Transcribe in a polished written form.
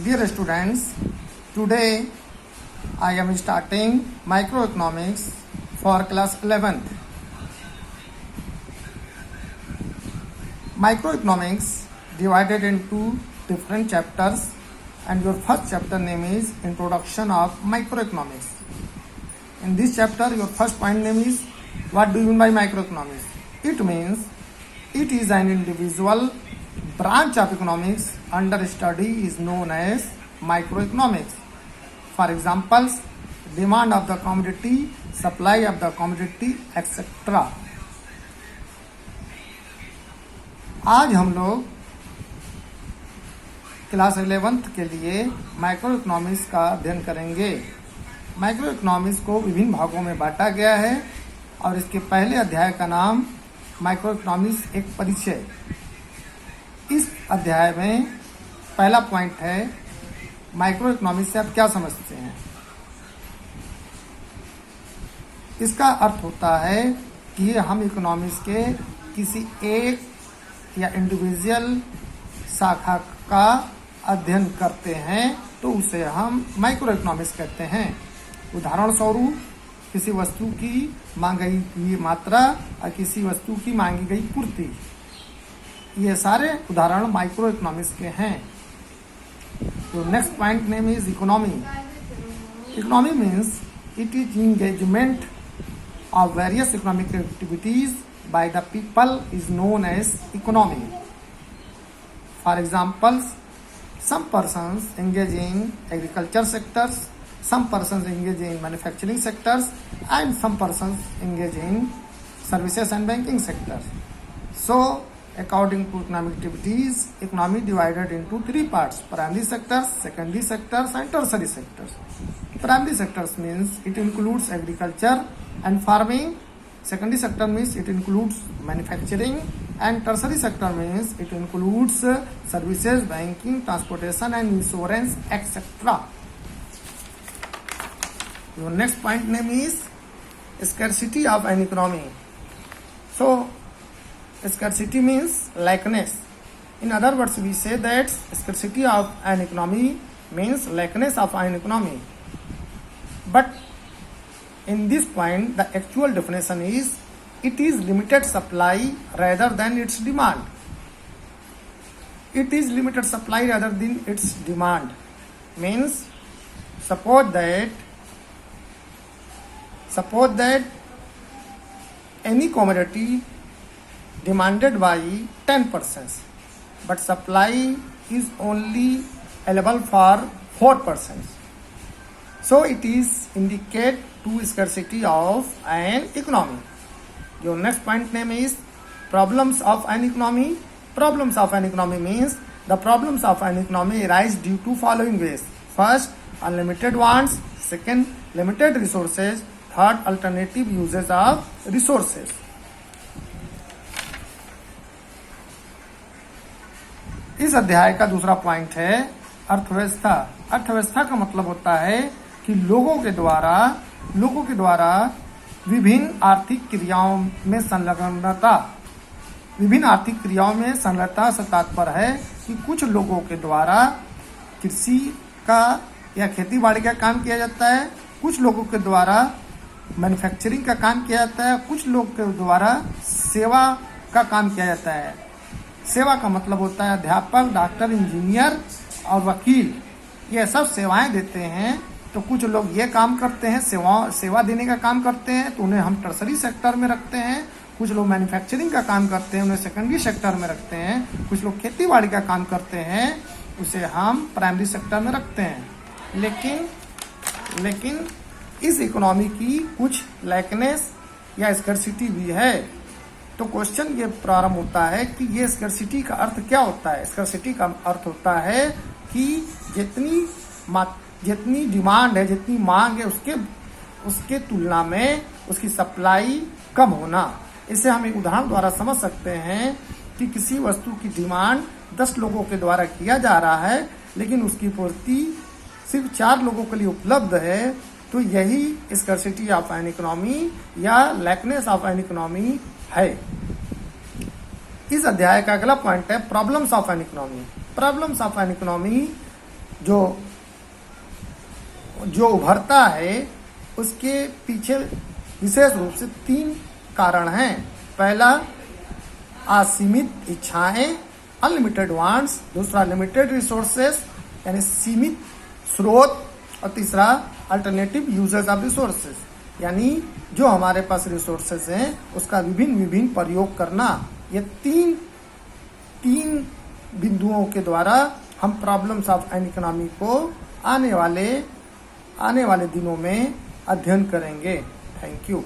Dear students, today I am starting microeconomics for class 11th. Microeconomics divided into different chapters, and your first chapter name is Introduction of Microeconomics. In this chapter, your first point name is what do you mean by microeconomics? It means it is an individual branch of economics under study is known as microeconomics. For examples, demand of the commodity, supply of the commodity, etc. आज हम लोग class 11th के लिए micro economics का अध्ययन करेंगे। Micro economics को विभिन्न भागों में बांटा गया है और इसके पहले अध्याय का नाम माइक्रो इकोनॉमिक्स एक परिचय। इस अध्याय में पहला पॉइंट है माइक्रो इकोनॉमिक्स से आप क्या समझते हैं। इसका अर्थ होता है कि हम इकोनॉमिक्स के किसी एक या इंडिविजुअल शाखा का अध्ययन करते हैं तो उसे हम माइक्रो इकोनॉमिक्स कहते हैं। उदाहरण स्वरूप किसी वस्तु की मांगी गई मात्रा और किसी वस्तु की मांगी गई पूर्ति, ये सारे उदाहरण माइक्रो इकोनॉमिक्स के हैं। तो next point name is economy. Economy means it is engagement of various economic activities by the people is known as economy. For examples, some persons engage in agriculture sectors, some persons engage in manufacturing sectors, and some persons engage in services and banking sectors. So, according to economic activities, economy divided into three parts: primary sectors, secondary sectors, and tertiary sectors. Primary sectors means it includes agriculture and farming. Secondary sector means it includes manufacturing, and tertiary sector means it includes services, banking, transportation and insurance, etc. Your next point name is scarcity of an economy. So scarcity means lackness. In other words, we say that scarcity of an economy means lackness of an economy. But in this point, the actual definition is it is limited supply rather than its demand. It is limited supply rather than its demand. Means suppose that any commodity demanded by 10%, but supply is only available for 4%. So it is indicate to scarcity of an economy. Your next point name is problems of an economy. Problems of an economy means the problems of an economy arise due to following ways. First, unlimited wants. Second, limited resources. Third, alternative uses of resources. इस अध्याय का दूसरा point है अर्थव्यवस्था। अर्थव्यवस्था का मतलब होता है कि लोगों के द्वारा विभिन्न आर्थिक क्रियाओं में संलग्नता। विभिन्न आर्थिक क्रियाओं में संलग्नता से तात्पर्य है कि कुछ लोगों के द्वारा कृषि का या खेती बाड़ी का काम किया जाता है, कुछ लोगों के द्वारा मैन्युफैक्चरिंग का काम किया जाता है, कुछ लोगों के द्वारा सेवा का काम किया जाता है। सेवा का मतलब होता है अध्यापक, डॉक्टर, इंजीनियर और वकील, ये सब सेवाएं देते हैं। तो कुछ लोग ये काम करते हैं, सेवा देने का काम करते हैं, तो उन्हें हम टर्सरी सेक्टर में रखते हैं। कुछ लोग मैन्युफैक्चरिंग का काम करते हैं, उन्हें सेकेंडरी सेक्टर में रखते हैं। कुछ लोग खेती बाड़ी का काम करते हैं, उसे हम प्राइमरी सेक्टर में रखते हैं। लेकिन इस इकोनॉमी की कुछ लैकनेस या स्कर्सिटी भी है। तो क्वेश्चन ये प्रारंभ होता है कि ये स्कर्सिटी का अर्थ क्या होता है। स्कर्सिटी का अर्थ होता है कि जितनी डिमांड है, जितनी मांग है, उसके तुलना में उसकी सप्लाई कम होना। इसे हम एक उदाहरण द्वारा समझ सकते हैं कि किसी वस्तु की डिमांड 10 लोगों के द्वारा किया जा रहा है, लेकिन उसकी पूर्ति सिर्फ 4 लोगों के लिए उपलब्ध है। तो यही स्कर्सिटी ऑफ एन इकोनॉमी या लैकनेस ऑफ एन इकोनॉमी है। इस अध्याय का अगला पॉइंट है problems of an economy. Problems of an economy जो उभरता है उसके पीछे विशेष रूप से 3 कारण हैं। पहला, असीमित इच्छाएं, अनलिमिटेड वांट्स। दूसरा, लिमिटेड रिसोर्सेस यानी सीमित स्रोत। और तीसरा, अल्टरनेटिव यूजेस ऑफ रिसोर्सेस यानी जो हमारे पास रिसोर्सेस हैं उसका विभिन्न प्रयोग करना। ये तीन बिंदुओं के द्वारा हम प्रॉब्लम्स ऑफ एन इकोनॉमी को आने वाले दिनों में अध्ययन करेंगे। Thank you.